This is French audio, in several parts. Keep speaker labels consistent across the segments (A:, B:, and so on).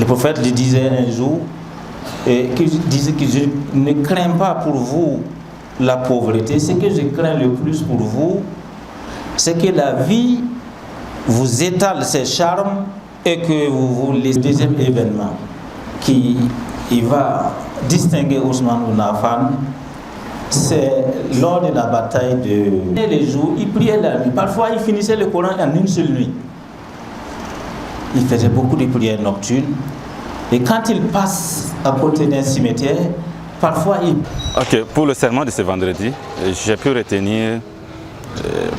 A: Le prophète lui disait un jour, qu'il disait que je ne crains pas pour vous la pauvreté. Ce que je crains le plus pour vous, c'est que la vie vous étale ses charmes et que vous le deuxième événement qui va distinguer Ousmane ibn Affan, c'est lors de la bataille de... Les jours, il priait la nuit. Parfois, il finissait le Coran en une seule nuit. Il faisait beaucoup de prières nocturnes. Et quand il passe à côté d'un cimetière, parfois il...
B: Ok, pour le serment de ce vendredi, j'ai pu retenir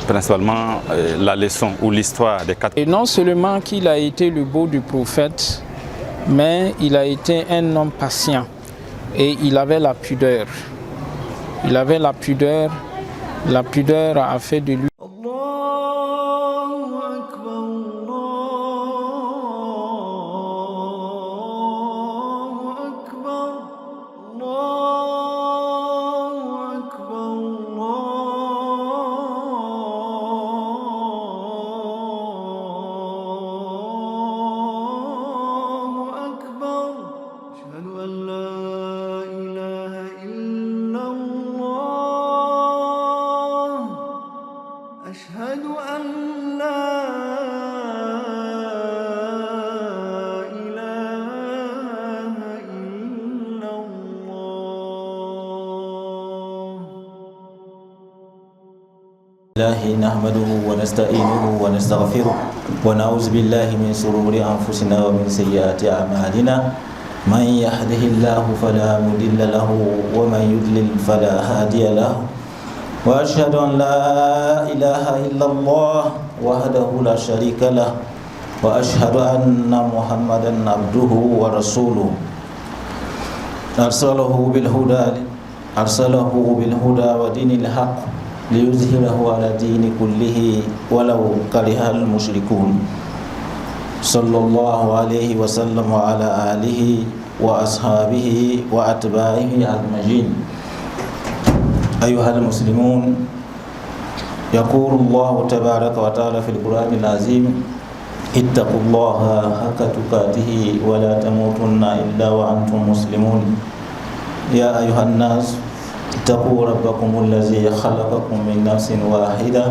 B: principalement la leçon ou l'histoire des 4...
C: Et non seulement qu'il a été le beau du prophète, mais il a été un homme patient et il avait la pudeur. Il avait la pudeur a fait de lui
A: الله نحمده ونستعينه ونستغفره ونعوذ بالله من شرور أنفسنا ومن سيئات أعمالنا من يهده الله فلا مضل له ومن يضلل فلا هادي له وأشهد أن لا إله إلا الله وحده لا شريك له وأشهد أن محمدا عبده ورسوله أرسله بالهدى ودين الحق ليظهره على الدين كله ولو كره المشركون صلى الله عليه وسلم وعلى آله وأصحابه وأتباعه أجمعين. أيها المسلمون، يقول الله تبارك وتعالى في القرآن العظيم: اتقوا الله حق تقاته ولا تموتن إلا وأنتم مسلمون. يا أيها الناس اتقوا ربكم الذي خلقكم من نفس واحدة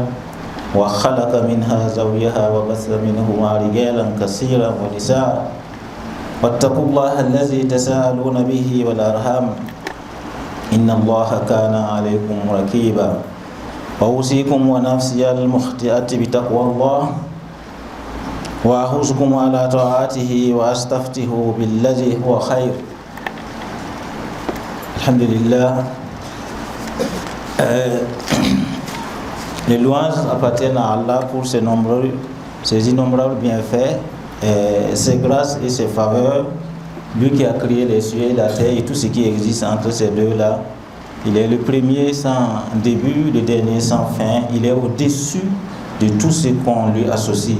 A: وخلق منها زوجها وبث منهما رجالا كثيرا ونساء واتقوا الله الذي تساءلون به والأرحام إن الله كان عليكم رقيبا وأوصيكم ونفسي المخطئة بتقوى الله وأحثكم على طاعته وأستفتح بالذي هو خير. الحمد لله. Les louanges appartiennent à Allah pour ses innombrables bienfaits, ses grâces et ses faveurs. Lui qui a créé les cieux et la terre et tout ce qui existe entre ces deux-là. Il est le premier sans début, le dernier sans fin. Il est au-dessus de tout ce qu'on lui associe.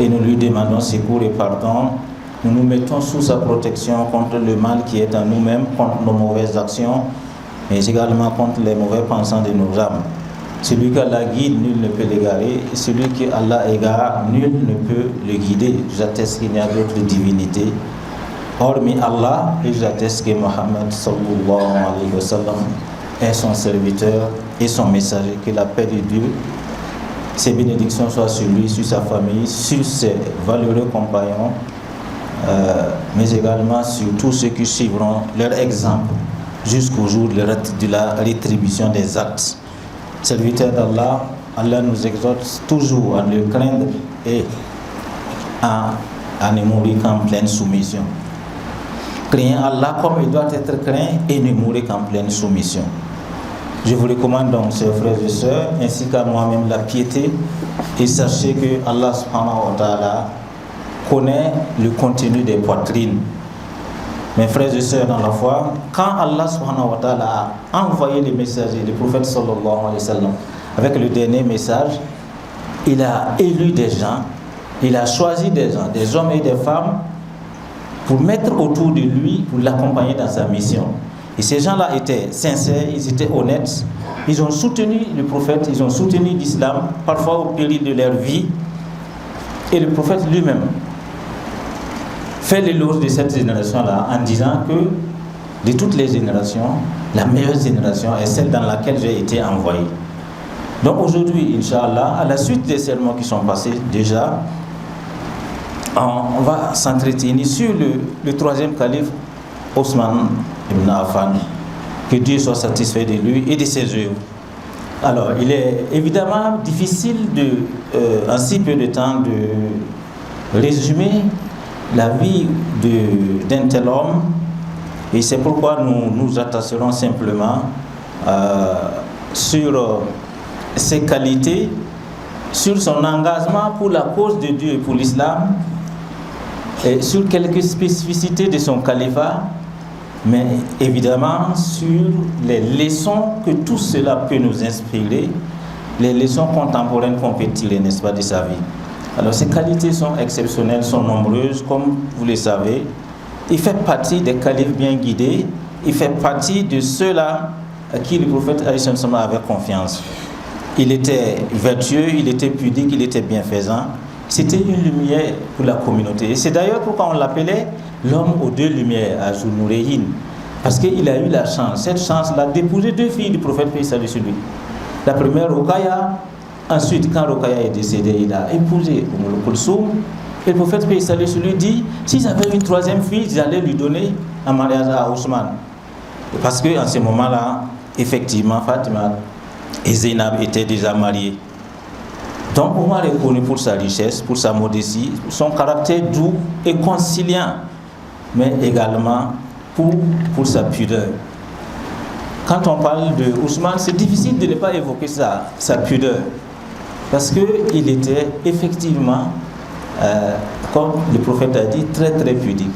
A: Et nous lui demandons secours et pardon. Nous nous mettons sous sa protection contre le mal qui est en nous-mêmes, contre nos mauvaises actions, mais également contre les mauvais pensants de nos âmes. Celui qui Allah guide, nul ne peut l'égarer. Et celui qui Allah égare, nul ne peut le guider. J'atteste qu'il n'y a d'autre divinité hormis Allah, et j'atteste que Mohammed sallallahu alayhi wa sallam est son serviteur et son messager. Que la paix de Dieu, ses bénédictions soient sur lui, sur sa famille, sur ses valeureux compagnons, mais également sur tous ceux qui suivront leur exemple jusqu'au jour de la rétribution des actes. Serviteurs d'Allah, Allah nous exhorte toujours à le craindre et à ne mourir qu'en pleine soumission. Craignez Allah comme il doit être craint et ne mourir qu'en pleine soumission. Je vous recommande donc, chers frères et sœurs, ainsi qu'à moi-même, la piété, et sachez que Allah subhanahu wa ta'ala connaît le contenu des poitrines. Mes frères et sœurs dans la foi, quand Allah subhanahu wa ta'ala a envoyé les messagers, le prophète sallallahu alayhi wa sallam, avec le dernier message, il a élu des gens, il a choisi des gens, des hommes et des femmes, pour mettre autour de lui, pour l'accompagner dans sa mission. Et ces gens-là étaient sincères, ils étaient honnêtes, ils ont soutenu le prophète, ils ont soutenu l'islam, parfois au péril de leur vie, et le prophète lui-même fait l'éloge de cette génération-là en disant que de toutes les générations, la meilleure génération est celle dans laquelle j'ai été envoyé. Donc aujourd'hui, Inch'Allah, à la suite des sermons qui sont passés déjà, on va s'entretenir sur le troisième calife, Ousmane ibn Affan, que Dieu soit satisfait de lui et de ses œuvres. Alors, il est évidemment difficile en si peu de temps de résumer la vie d'un tel homme, et c'est pourquoi nous nous attacherons simplement sur ses qualités, sur son engagement pour la cause de Dieu et pour l'islam, et sur quelques spécificités de son califat, mais évidemment sur les leçons que tout cela peut nous inspirer, les leçons contemporaines qu'on peut tirer, n'est-ce pas, de sa vie. Alors ces qualités sont exceptionnelles, sont nombreuses, comme vous le savez. Il fait partie des califes bien guidés, il fait partie de ceux-là à qui le prophète avait confiance. Il était vertueux, il était pudique, il était bienfaisant. C'était une lumière pour la communauté. Et c'est d'ailleurs pourquoi on l'appelait l'homme aux deux lumières, à Zul-Noureyn. Parce qu'il a eu la chance, cette chance-là, d'épouser deux filles du prophète, paix salut sur lui. La première, Ruqayya. Ensuite, quand Ruqayya est décédé, il a épousé Umm Kulsoum. Et le prophète, paix salut sur lui, dit, si j'avais une troisième fille, j'allais lui donner un mariage à Ousmane. Parce qu'en ce moment-là, effectivement, Fatima et Zainab étaient déjà mariés. Donc Omar est connu pour sa richesse, pour sa modestie, son caractère doux et conciliant, mais également pour sa pudeur. Quand on parle de Ousmane, c'est difficile de ne pas évoquer sa pudeur, parce qu'il était effectivement, comme le prophète a dit, très très pudique.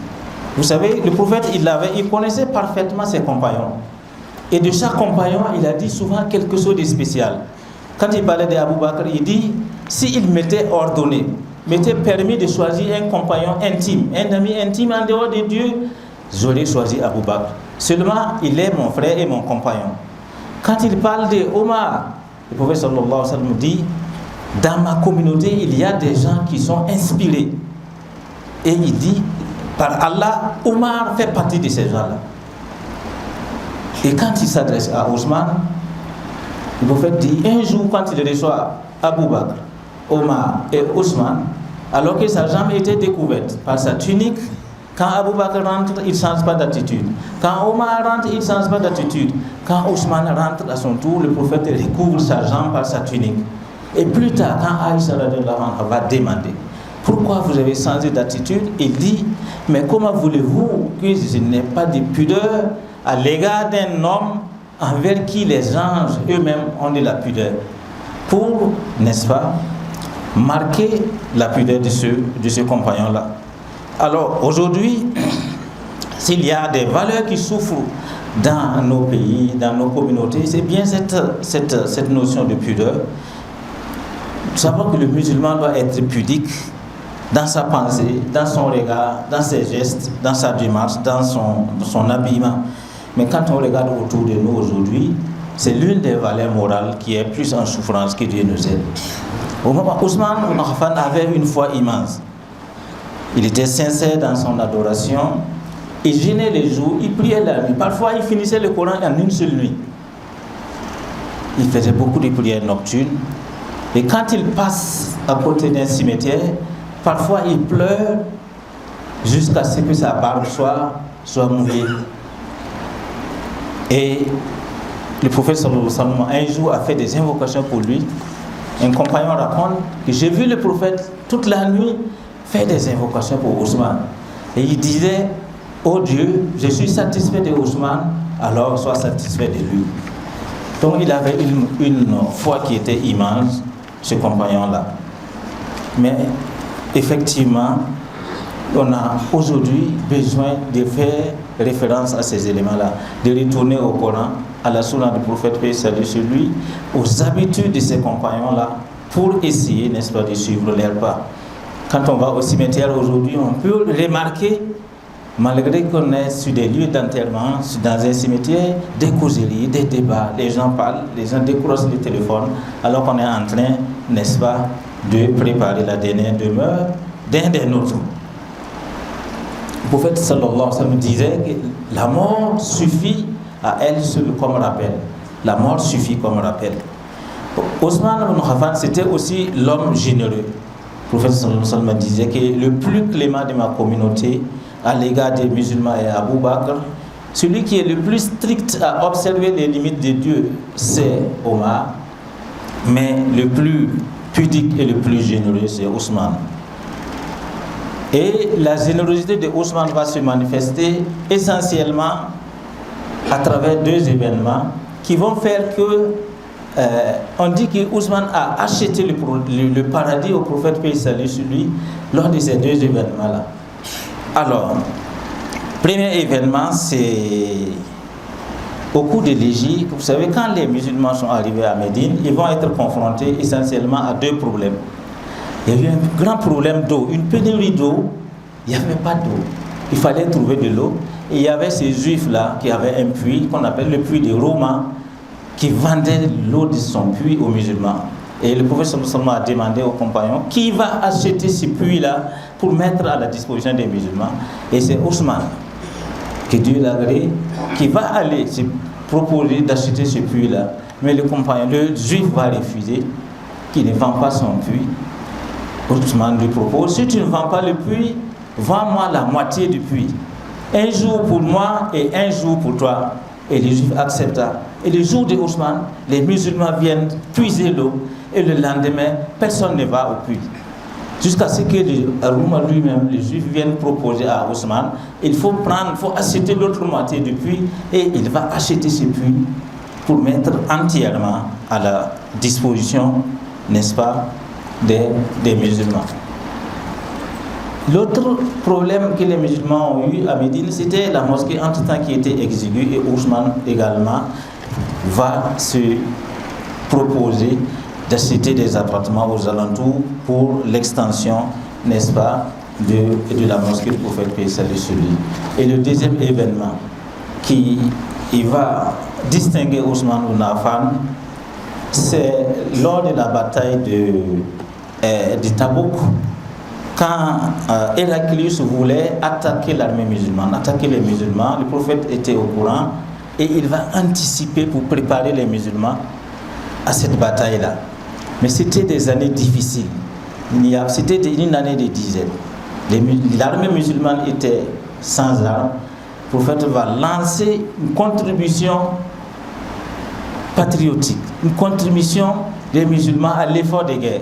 A: Vous savez, le prophète, il connaissait parfaitement ses compagnons. Et de chaque compagnon, il a dit souvent quelque chose de spécial. Quand il parlait d'Abou Bakr, il dit, s'il m'était ordonné, m'était permis de choisir un compagnon intime, un ami intime en dehors de Dieu, j'aurais choisi Abou Bakr. Seulement, il est mon frère et mon compagnon. Quand il parle de Omar, le prophète sallallahu alayhi wa sallam dit, dans ma communauté, il y a des gens qui sont inspirés. Et il dit, par Allah, Omar fait partie de ces gens-là. Et quand il s'adresse à Ousmane, le prophète dit, un jour quand il reçoit Abou Bakr, Omar et Ousmane, alors que sa jambe était découverte par sa tunique, quand Abou Bakr rentre, il ne change pas d'attitude. Quand Omar rentre, il ne change pas d'attitude. Quand Ousmane rentre à son tour, le prophète recouvre sa jambe par sa tunique. Et plus tard, quand Aïcha va demander, pourquoi vous avez changé d'attitude, il dit, mais comment voulez-vous que je n'ai pas de pudeur à l'égard d'un homme envers qui les anges eux-mêmes ont de la pudeur, pour, n'est-ce pas, marquer la pudeur de ce compagnon-là. Alors aujourd'hui, s'il y a des valeurs qui souffrent dans nos pays, dans nos communautés, c'est bien cette notion de pudeur. Savoir que le musulman doit être pudique dans sa pensée, dans son regard, dans ses gestes, dans sa démarche, dans son habillement. Mais quand on regarde autour de nous aujourd'hui, c'est l'une des valeurs morales qui est plus en souffrance que Dieu nous aide. Ousmane ibn Affan avait une foi immense. Il était sincère dans son adoration. Il jeûnait les jours, il priait la nuit. Parfois, il finissait le Coran en une seule nuit. Il faisait beaucoup de prières nocturnes. Et quand il passe à côté d'un cimetière, parfois il pleure jusqu'à ce que sa barbe soit mouillée. Et le prophète sallallahu alayhi wa sallam un jour a fait des invocations pour lui. Un compagnon raconte que j'ai vu le prophète toute la nuit faire des invocations pour Ousmane. Et il disait, oh Dieu, je suis satisfait de Ousmane, alors sois satisfait de lui. Donc il avait une foi qui était immense, ce compagnon-là. Mais effectivement, on a aujourd'hui besoin de faire référence à ces éléments-là, de retourner au Coran, à la sunna du prophète, paix et salut sur lui, aux habitudes de ces compagnons-là, pour essayer, n'est-ce pas, de suivre leurs pas. Quand on va au cimetière aujourd'hui, on peut remarquer, malgré qu'on est sur des lieux d'enterrement, dans un cimetière, des causeries, des débats, les gens parlent, les gens décrochent le téléphone, alors qu'on est en train, n'est-ce pas, de préparer la dernière demeure d'un des nôtres. le prophète sallallahu alayhi wa sallam disait que la mort suffit à elle seule comme rappel. La mort suffit comme rappel. Ousmane ibn Affan, c'était aussi l'homme généreux. Le prophète sallallahu alayhi wa sallam disait que le plus clément de ma communauté à l'égard des musulmans est Abu Bakr. Celui qui est le plus strict à observer les limites de Dieu, c'est Omar. Mais le plus pudique et le plus généreux, c'est Ousmane. Et la générosité de Ousmane va se manifester essentiellement à travers deux événements qui vont faire que on dit que Ousmane a acheté le paradis au prophète paix et salut sur lui lors de ces deux événements-là. Alors, premier événement, c'est au cours de l'Égypte. Vous savez, quand les musulmans sont arrivés à Médine, ils vont être confrontés essentiellement à deux problèmes. Il y a eu un grand problème d'eau, une pénurie d'eau. Il n'y avait pas d'eau. Il fallait trouver de l'eau. Et il y avait ces juifs-là qui avaient un puits qu'on appelle le puits des Romains, qui vendaient l'eau de son puits aux musulmans. Et le prophète sallallahu a demandé aux compagnons qui va acheter ce puits-là pour mettre à la disposition des musulmans. Et c'est Ousmane, que Dieu l'a agréé, qui va aller se proposer d'acheter ce puits-là. Mais le compagnon, le juif va refuser, qu'il ne vend pas son puits. Ousmane lui propose, si tu ne vends pas le puits, vends-moi la moitié du puits. Un jour pour moi et un jour pour toi. Et les juifs accepta. Et le jour de Ousmane, les musulmans viennent puiser l'eau. Et le lendemain, personne ne va au puits. Jusqu'à ce que le Romain lui-même, les juifs viennent proposer à Ousmane, il faut acheter l'autre moitié du puits. Et il va acheter ce puits pour mettre entièrement à la disposition, n'est-ce pas, des musulmans. L'autre problème que les musulmans ont eu à Médine, c'était la mosquée entre-temps qui était exiguë, et Ousmane également va se proposer d'acheter des appartements aux alentours pour l'extension, n'est-ce pas, de la mosquée du prophète paix et salut sur lui. Et le deuxième événement qui va distinguer Ousmane ibn Affan, c'est lors de la bataille de Tabouk, quand Héraclius voulait attaquer l'armée musulmane, attaquer les musulmans. Le prophète était au courant et il va anticiper pour préparer les musulmans à cette bataille-là. Mais c'était des années difficiles. C'était une année de dizaines. L'armée musulmane était sans armes. Le prophète va lancer une contribution patriotique, une contribution des musulmans à l'effort de guerre.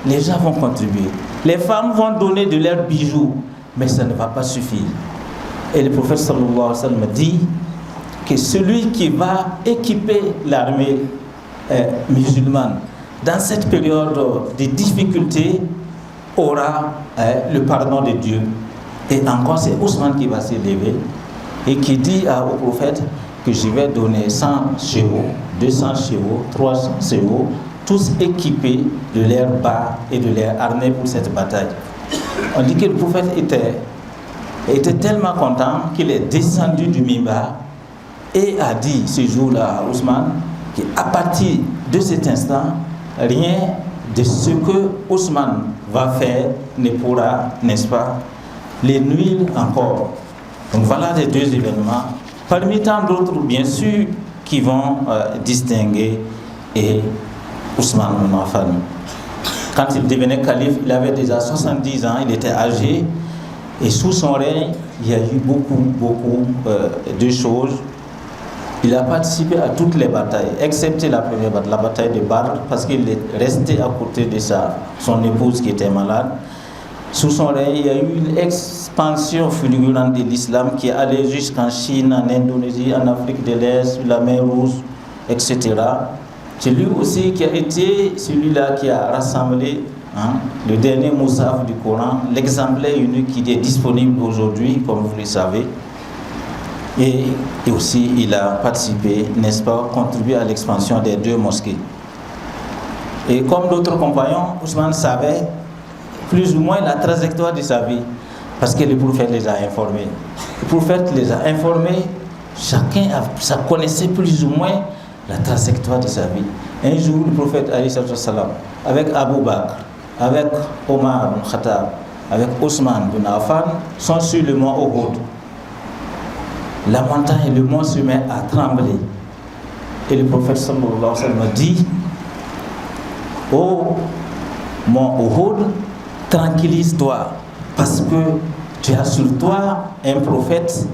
A: Les gens vont contribuer. Les femmes vont donner de leurs bijoux, mais ça ne va pas suffire. Et le prophète sallallahu alayhi wa sallam dit que celui qui va équiper l'armée musulmane dans cette période de difficulté aura le pardon de Dieu. Et encore, c'est Ousmane qui va s'élever et qui dit au prophète que je vais donner 100 chevaux, 200 chevaux, 300 chevaux, tous équipés de leurs bas et de leurs harnais pour cette bataille. On dit que le prophète était tellement content qu'il est descendu du mimbar et a dit ce jour-là à Ousmane qu'à partir de cet instant, rien de ce que Ousmane va faire ne pourra, n'est-ce pas, les nuire encore. Donc voilà les deux événements, parmi tant d'autres bien sûr, qui vont distinguer Ousmane ibn Affan. Quand il devenait calife, il avait déjà 70 ans, il était âgé, et sous son règne, il y a eu beaucoup de choses. Il a participé à toutes les batailles, excepté la première bataille, la bataille de Badr, parce qu'il est resté à côté de son épouse qui était malade. Sous son règne, il y a eu une expansion fulgurante de l'islam qui est allée jusqu'en Chine, en Indonésie, en Afrique de l'Est, sur la mer Rouge, etc. C'est lui aussi qui a été celui-là qui a rassemblé le dernier Moussaf du Coran, l'exemplaire unique qui est disponible aujourd'hui, comme vous le savez. Et aussi, il a participé, n'est-ce pas, contribué à l'expansion des deux mosquées. Et comme d'autres compagnons, Ousmane savait plus ou moins la trajectoire de sa vie, parce que le prophète les a informés. Le prophète les a informés, chacun ça connaissait plus ou moins la trajectoire de sa vie. Un jour, le prophète, avec Abu Bakr, avec Omar ibn Khattab, avec Ousmane bin Affan sont sur le mont Uhud. La montagne et le mont se mettent à trembler. Et le prophète sallallahu alayhi wa sallam dit: ô mont Uhud, tranquillise-toi, parce que tu as sur toi un prophète,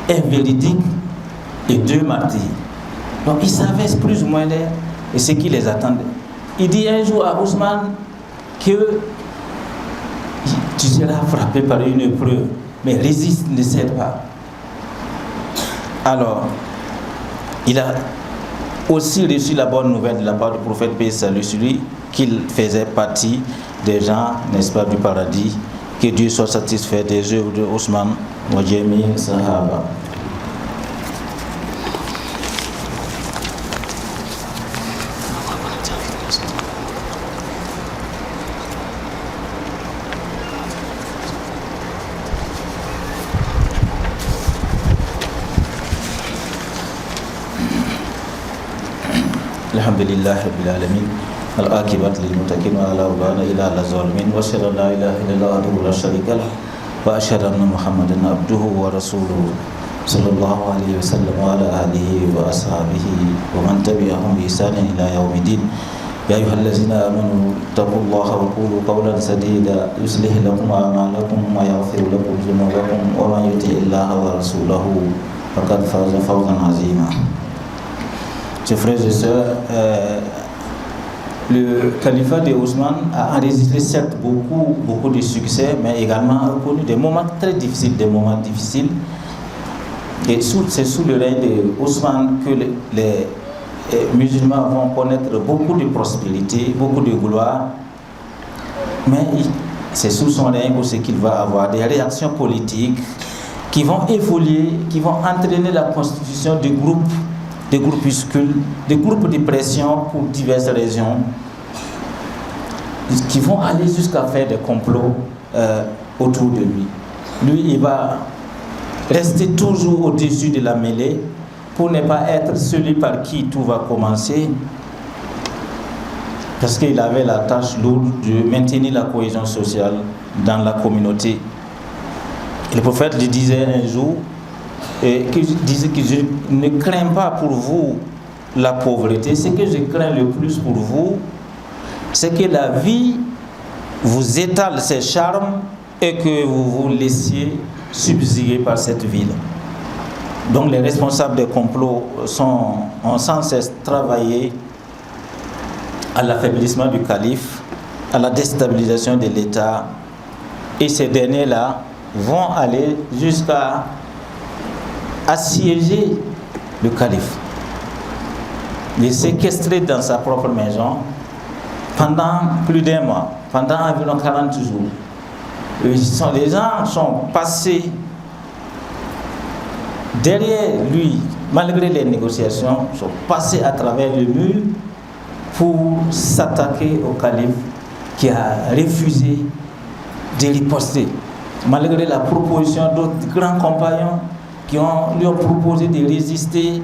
A: un véridique et 2 martyrs. Donc ils savaient plus ou moins ce qui les attendait. Il dit un jour à Ousmane que tu seras frappé par une épreuve, mais résiste, ne cède pas. Alors, il a aussi reçu la bonne nouvelle de la part du prophète paix et salut sur lui, qu'il faisait partie des gens, n'est-ce pas, du paradis. Que Dieu soit satisfait des œuvres de Ousmane wa jami sahaba. Alhamdulillah rabbil alamin. Al-aqibat lil muttaqin wa la udwana illa 'alal zalimin. Wa asyhadu an la ilaha illallah wahdahu la syarika lah wa asyhadu anna Muhammadan abduhu wa rasuluhu sallallahu alaihi wasallam wa ala alihi wa ashabihi wa man tabi'ahum bi ihsanin ila yaumiddin. Ya ayyuhallazina amanu taqullaha wa qulu qawlan sadida yuslih lakum a'malakum wa yaghfir lakum dhunubakum wa man yuti'illaha wa rasulahu faqad faza fawzan 'azima. Chers frères et sœurs, le califat de Ousmane a enregistré certes beaucoup de succès, mais également connu des moments très difficiles, Et c'est sous le règne de Ousmane que les musulmans vont connaître beaucoup de prospérité, beaucoup de gloire. Mais c'est sous son règne aussi qu'il va avoir des réactions politiques qui vont évoluer, qui vont entraîner la constitution de groupes, des groupuscules, des groupes de pression pour diverses raisons, qui vont aller jusqu'à faire des complots autour de lui. Lui, il va rester toujours au-dessus de la mêlée pour ne pas être celui par qui tout va commencer, parce qu'il avait la tâche lourde de maintenir la cohésion sociale dans la communauté. Et le prophète lui disait un jour, disait que je ne crains pas pour vous la pauvreté, ce que je crains le plus pour vous, c'est que la vie vous étale ses charmes et que vous vous laissiez subjuguer par cette ville. Donc les responsables des complots ont sans cesse travaillé à l'affaiblissement du calife, à la déstabilisation de l'État, et ces derniers-là vont aller jusqu'à assiéger le calife, le séquestrer dans sa propre maison pendant plus d'1 mois, pendant environ 40 jours. Les gens sont passés derrière lui, malgré les négociations, sont passés à travers le mur pour s'attaquer au calife qui a refusé de riposter, malgré la proposition d'autres grands compagnons qui lui ont proposé de résister.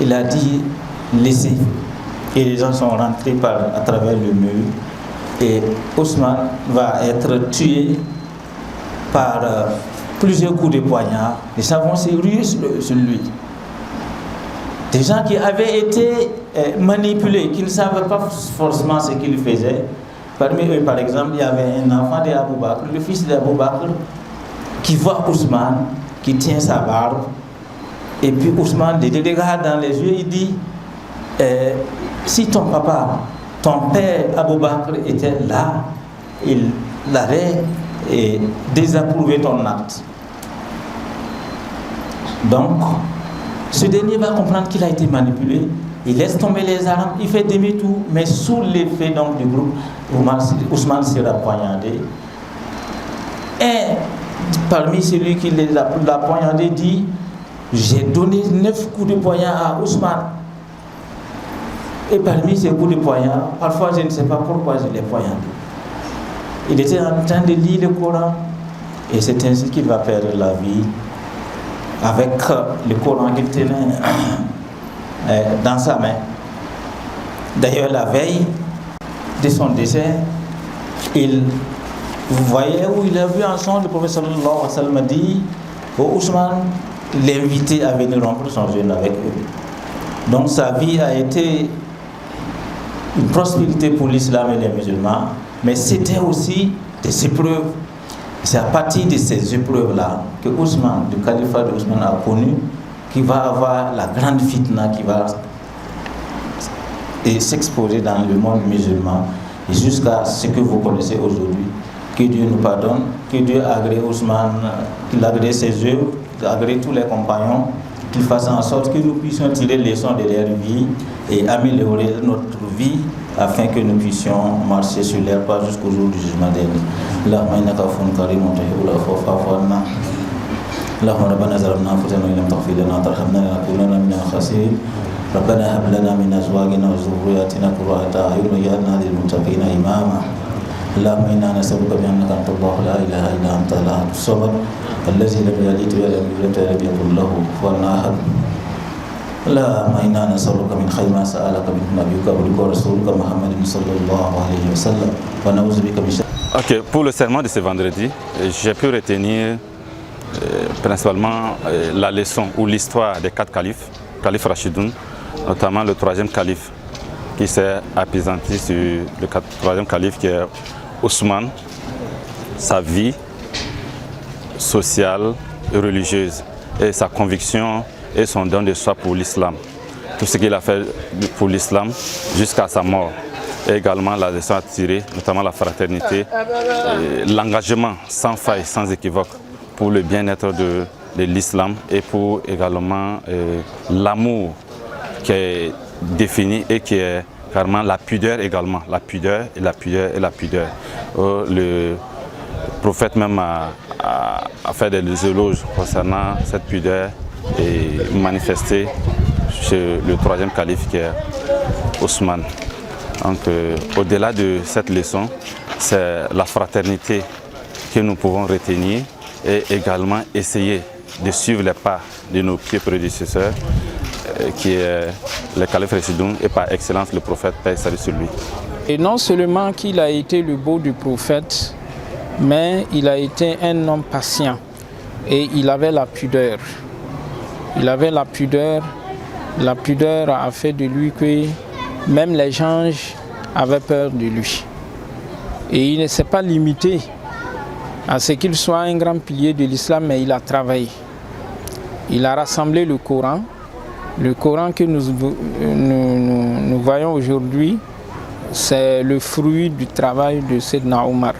A: Il a dit laissez. Et les gens sont rentrés à travers le mur. Et Ousmane va être tué par plusieurs coups de poignard. Les gens vont se ruer sur lui. Des gens qui avaient été manipulés, qui ne savaient pas forcément ce qu'ils faisaient. Parmi eux, par exemple, il y avait un enfant d'Abou Bakr, le fils d'Abou Bakr, qui voit Ousmane, qui tient sa barbe. Et puis Ousmane le regarde dans les yeux, il dit si ton papa, ton père Abou Bakr était là, il l'avait désapprouvé ton acte. Donc, ce dernier va comprendre qu'il a été manipulé, il laisse tomber les armes, il fait demi-tour, mais sous l'effet donc du groupe, Ousmane sera poignardé. Et parmi celui qui l'a poignardé dit: j'ai donné 9 coups de poignard à Ousmane. Et parmi ces coups de poignard, parfois je ne sais pas pourquoi je l'ai poignardé. Il était en train de lire le Coran, et c'est ainsi qu'il va perdre la vie, avec le Coran qu'il tenait dans sa main. D'ailleurs, la veille de son décès, il vous voyez où il a vu un son, le prophète sallallahu alayhi wa sallam a dit au Ousmane, l'inviter à venir rompre son jeûne avec eux. Donc sa vie a été une prospérité pour l'islam et les musulmans, mais c'était aussi des épreuves. C'est à partir de ces épreuves-là que Ousmane, le califat de Ousmane a connu, qu'il va avoir la grande fitna qui va s'exposer dans le monde musulman et jusqu'à ce que vous connaissez aujourd'hui. Que Dieu nous pardonne, que Dieu agrée Ousmane, qu'il agrée ses œuvres, qu'il agrée tous les compagnons, qu'il fasse en sorte que nous puissions tirer les leçons de leur vie et améliorer notre vie afin que nous puissions marcher sur leur pas jusqu'au jour du jugement dernier. Allahumma innaka afuwwun karimun tuhibbul afwa fa'fu anna. Allahumma rabbana zalamna anfusana wa illam taghfir lana wa tarhamna lanakunanna minal khasirin. ربنا هب لنا من ازواجنا وذرياتنا قرة اعين واجعلنا للمتقين اماما اللهم انا نسالك بانك انت الله لا اله الا انت الاحد الصمد الذي لم يلد ولم يولد ولم يكن له كفوا احد اللهم انا نسالك من خير ما سالك منه نبيك ورسولك محمد صلى الله عليه وسلم ونعوذ بك من شر.
B: Ok, pour le serment de ce vendredi, j'ai pu retenir principalement la leçon ou l'histoire des 4 califes, calife Rashidoun, notamment le 3e calife qui s'est appesanti sur le 3e calife qui est Ousmane, sa vie sociale et religieuse et sa conviction et son don de soi pour l'islam. Tout ce qu'il a fait pour l'islam jusqu'à sa mort. Et également la leçon à tirer, notamment la fraternité, l'engagement sans faille, sans équivoque pour le bien-être de l'islam et pour également l'amour qui est défini et qui est carrément la pudeur également, la pudeur et la pudeur et la pudeur. Le prophète même a fait des éloges concernant cette pudeur et manifesté chez le 3e calife qui est Ousmane. Donc au-delà de cette leçon, c'est la fraternité que nous pouvons retenir et également essayer de suivre les pas de nos pieux prédécesseurs qui est le calife Rashidoun et par excellence le prophète, paix et salut sur lui.
C: Et non seulement qu'il a été le beau du prophète, mais il a été un homme patient et il avait la pudeur. Il avait la pudeur a fait de lui que même les anges avaient peur de lui. Et il ne s'est pas limité à ce qu'il soit un grand pilier de l'islam, mais il a travaillé. Il a rassemblé le Coran que nous voyons aujourd'hui, c'est le fruit du travail de Sayyidina Omar.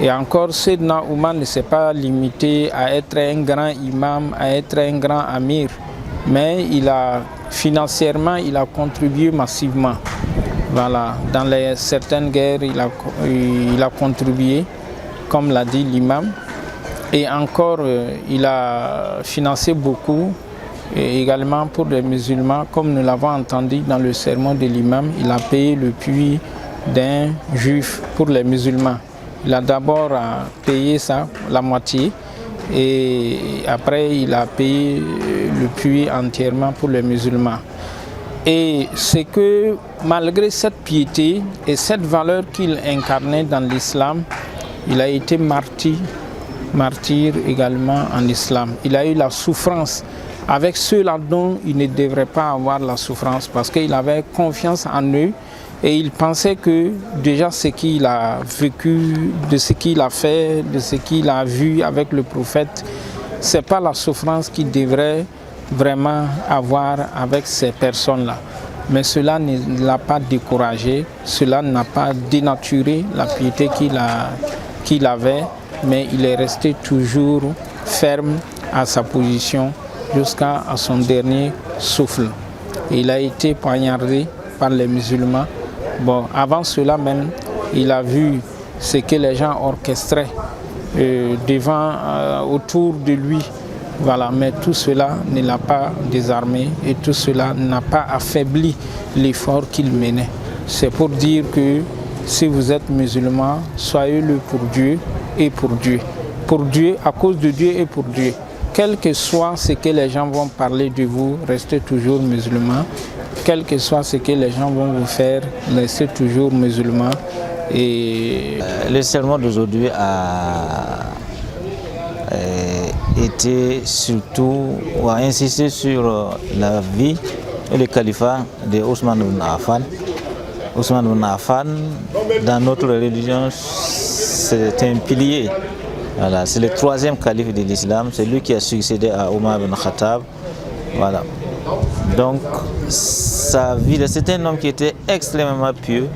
C: Et encore, Sayyidina Omar ne s'est pas limité à être un grand imam, à être un grand amir, mais financièrement, il a contribué massivement. Voilà, dans certaines guerres, il a contribué, comme l'a dit l'imam. Et encore, il a financé beaucoup, et également pour les musulmans, comme nous l'avons entendu dans le sermon de l'imam, il a payé le puits d'un juif pour les musulmans. Il a d'abord payé ça, la moitié, et après il a payé le puits entièrement pour les musulmans. Et c'est que malgré cette piété et cette valeur qu'il incarnait dans l'islam, il a été martyr également en islam. Il a eu la souffrance avec ceux-là dont il ne devrait pas avoir la souffrance parce qu'il avait confiance en eux et il pensait que déjà ce qu'il a vécu, de ce qu'il a fait, de ce qu'il a vu avec le prophète, ce n'est pas la souffrance qu'il devrait vraiment avoir avec ces personnes-là. Mais cela ne l'a pas découragé, cela n'a pas dénaturé la piété qu'il avait, mais il est resté toujours ferme à sa position jusqu'à son dernier souffle. Il a été poignardé par les musulmans. Bon, avant cela même, il a vu ce que les gens orchestraient autour de lui. Voilà, mais tout cela ne l'a pas désarmé et tout cela n'a pas affaibli l'effort qu'il menait. C'est pour dire que si vous êtes musulman, soyez-le pour Dieu et pour Dieu. Pour Dieu, à cause de Dieu et pour Dieu. Quel que soit ce que les gens vont parler de vous, restez toujours musulman. Quel que soit ce que les gens vont vous faire, restez toujours musulman. Et
A: le sermon d'aujourd'hui a été surtout, ou a insisté sur la vie et le califat de Ousmane ibn Affan. Ousmane ibn Affan, dans notre religion, c'est un pilier. Voilà, c'est le troisième calife de l'islam, c'est lui qui a succédé à Omar ibn Khattab. Voilà. Donc, sa vie, c'était un homme qui était extrêmement pieux,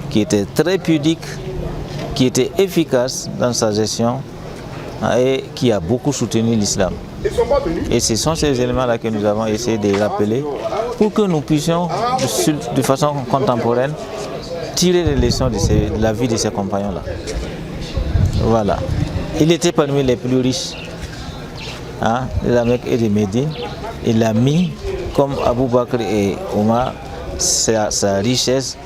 A: qui était très pudique, qui était efficace dans sa gestion et qui a beaucoup soutenu l'islam. Et ce sont ces éléments-là que nous avons essayé de rappeler pour que nous puissions, de façon contemporaine, tirer les leçons de la vie de ces compagnons-là. Voilà. Il était parmi les plus riches de la Mecque et de Médine. Il a mis, comme Abou Bakr et Omar, sa richesse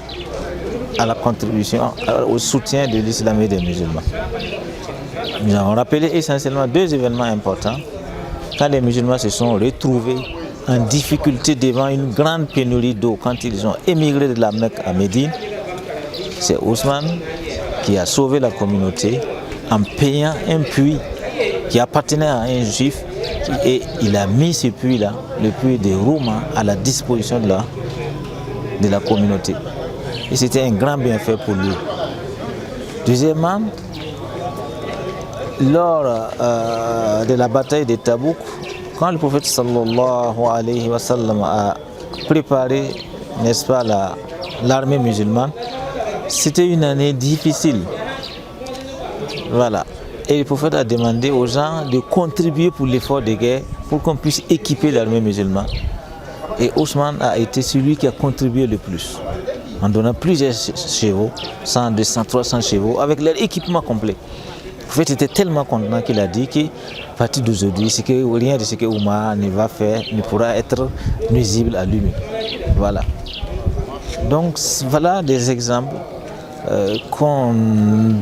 A: à la contribution, au soutien de l'islam et des musulmans. Nous avons rappelé essentiellement deux événements importants. Quand les musulmans se sont retrouvés en difficulté devant une grande pénurie d'eau, quand ils ont émigré de la Mecque à Médine, c'est Ousmane qui a sauvé la communauté en payant un puits qui appartenait à un juif, et il a mis ce puits-là, le puits de Rouma, à la disposition de la communauté. Et c'était un grand bienfait pour lui. Deuxièmement, lors de la bataille de Tabouk, quand le prophète sallallahu alayhi wa sallam a préparé, n'est-ce pas, l'armée musulmane, c'était une année difficile. Voilà. Et le prophète a demandé aux gens de contribuer pour l'effort de guerre pour qu'on puisse équiper l'armée musulmane. Et Ousmane a été celui qui a contribué le plus, en donnant plusieurs chevaux, 100, 200, 300 chevaux, avec leur équipement complet. Le prophète était tellement content qu'il a dit qu'à partir d'aujourd'hui, rien de ce que Oumar ne va faire ne pourra être nuisible à lui. Voilà. Donc voilà des exemples qu'on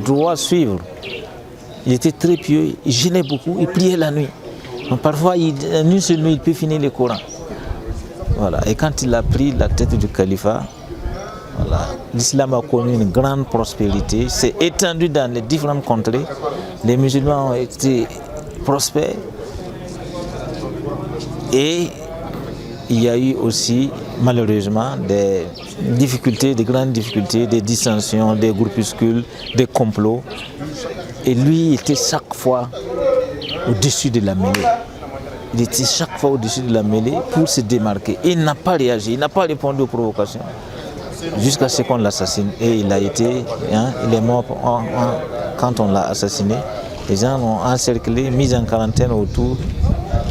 A: doit suivre. Il était très pieux, il jeûnait beaucoup, il priait la nuit. Donc parfois, en une seule nuit, il peut finir le Coran. Voilà. Et quand il a pris la tête du califat, voilà, l'islam a connu une grande prospérité, s'est étendu dans les différentes contrées. Les musulmans ont été prospères. Et il y a eu aussi, malheureusement, des difficultés, des grandes difficultés, des dissensions, des groupuscules, des complots. Et lui, il était chaque fois au-dessus de la mêlée. Il était chaque fois au-dessus de la mêlée pour se démarquer. Et il n'a pas réagi, il n'a pas répondu aux provocations jusqu'à ce qu'on l'assassine. Et il a été, il est mort quand on l'a assassiné. Les gens l'ont encerclé, mis en quarantaine autour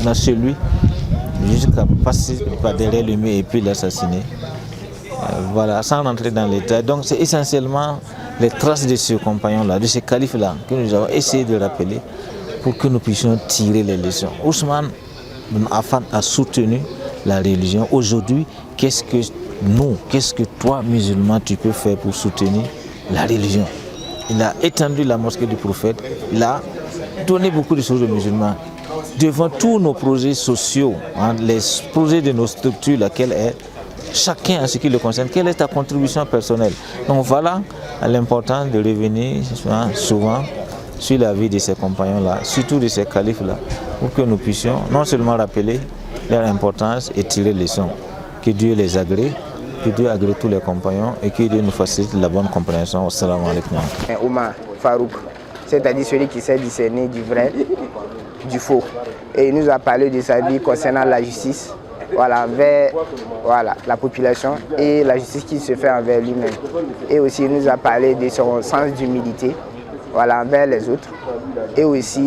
A: de chez lui, jusqu'à passer par derrière le mur et puis l'assassiner. Voilà, sans rentrer dans les détails. Donc c'est essentiellement les traces de ce compagnon-là, de ce calife-là, que nous avons essayé de rappeler pour que nous puissions tirer les leçons. Ousmane ibn Affan a soutenu la religion. Aujourd'hui, qu'est-ce que toi, musulman, tu peux faire pour soutenir la religion? Il a étendu la mosquée du prophète, il a donné beaucoup de choses aux musulmans. Devant tous nos projets sociaux, les projets de nos structures, laquelle est chacun en ce qui le concerne, quelle est ta contribution personnelle? Donc voilà l'importance de revenir souvent sur la vie de ces compagnons-là, surtout de ces califes-là, pour que nous puissions non seulement rappeler leur importance et tirer les leçons. Que Dieu les agrée, que Dieu agrée tous les compagnons et que Dieu nous facilite la bonne compréhension. Assalamu alaikum.
D: Omar Farouk, c'est-à-dire celui qui sait discerner du vrai, du faux. Et il nous a parlé de sa vie concernant la justice, voilà, envers la population et la justice qui se fait envers lui-même. Et aussi il nous a parlé de son sens d'humilité, voilà, envers les autres. Et aussi